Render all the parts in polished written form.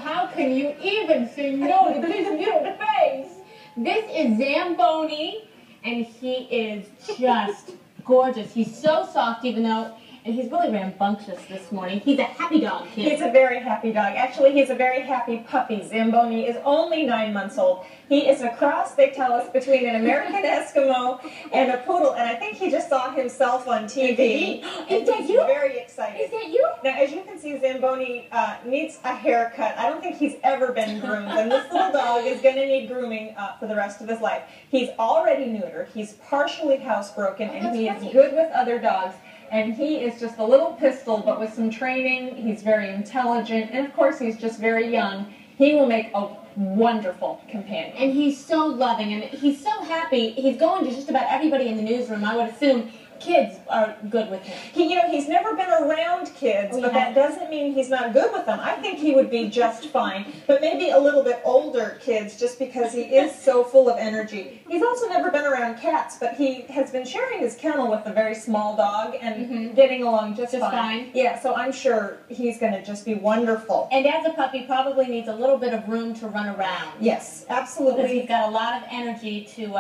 how can you even say no to this little face? This is Zamboni, and he is just gorgeous. He's so soft, even though, and he's really rambunctious this morning. He's a happy dog, kid. He's a very happy dog. Actually, he's a very happy puppy. Zamboni is only 9 months old. He is a cross, they tell us, between an American Eskimo and a poodle, and I think he just saw himself on TV. Is that you? Very excited. Is that you? Now, as you can see, Zamboni needs a haircut. I don't think he's ever been groomed, and this little dog is going to need grooming for the rest of his life. He's already neutered. He's partially housebroken, and he is good with other dogs. And he is just a little pistol, but with some training. He's very intelligent, and of course, he's just very young. He will make a wonderful companion. And he's so loving, and he's so happy. He's going to just about everybody in the newsroom. I would assume kids are good with him. He's never been around kids, but that doesn't mean he's not good with them. I think he would be just fine, but maybe a little bit older kids, just because he is so full of energy. He's also never been around cats, but he has been sharing his kennel with a very small dog and getting along just fine. Yeah, so I'm sure he's going to just be wonderful. And as a puppy, probably needs a little bit of room to run around. Yes, absolutely. Because he's got a lot of energy to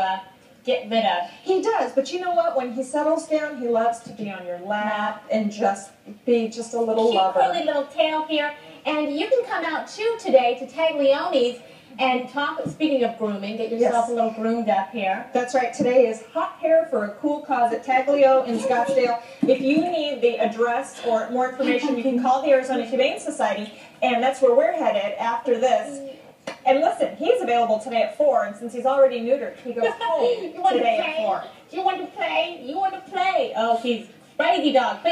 get rid of. He does, but you know what? When he settles down, he loves to be on your lap and just be just a little lover. Cute curly little tail here. And you can come out too today to Taglioni's and talk, speaking of grooming, get yourself a little groomed up here. That's right. Today is Hot Hair for a Cool Cause at Taglio in Scottsdale. If you need the address or more information, you can call the Arizona Humane Society, and that's where we're headed after this. And listen, he's available today at 4, and since he's already neutered, he goes home today at 4. Do you want to play? You want to play? Oh, he's crazy dog,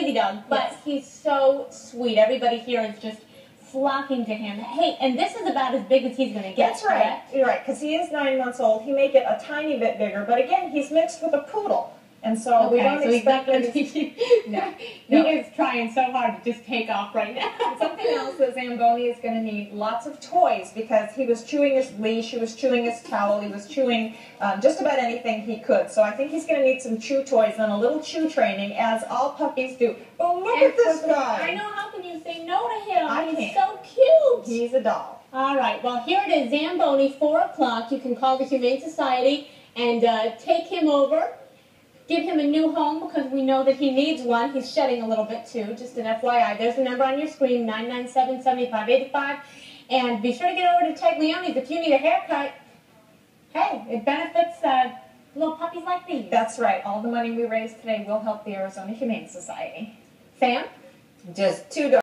but he's so sweet. Everybody here is just flocking to him. Hey, and this is about as big as he's going to get. That's right. Correct? You're right, because he is 9 months old. He may get a tiny bit bigger, but again, he's mixed with a poodle. And so we don't expect that He is trying so hard to just take off right now. Something else that Zamboni is going to need lots of toys, because he was chewing his leash, he was chewing his towel, he was chewing just about anything he could. So I think he's going to need some chew toys and a little chew training, as all puppies do. Oh, look at this guy. I know, how can you say no to him? He's so cute. He's a doll. All right, well, here it is, Zamboni, 4 o'clock. You can call the Humane Society and take him over. Give him a new home, because we know that he needs one. He's shedding a little bit too, just an FYI. There's the number on your screen, 997-7585. And be sure to get over to Taglioni's if you need a haircut. Hey, it benefits little puppies like these. That's right. All the money we raise today will help the Arizona Humane Society. Sam? Just $2.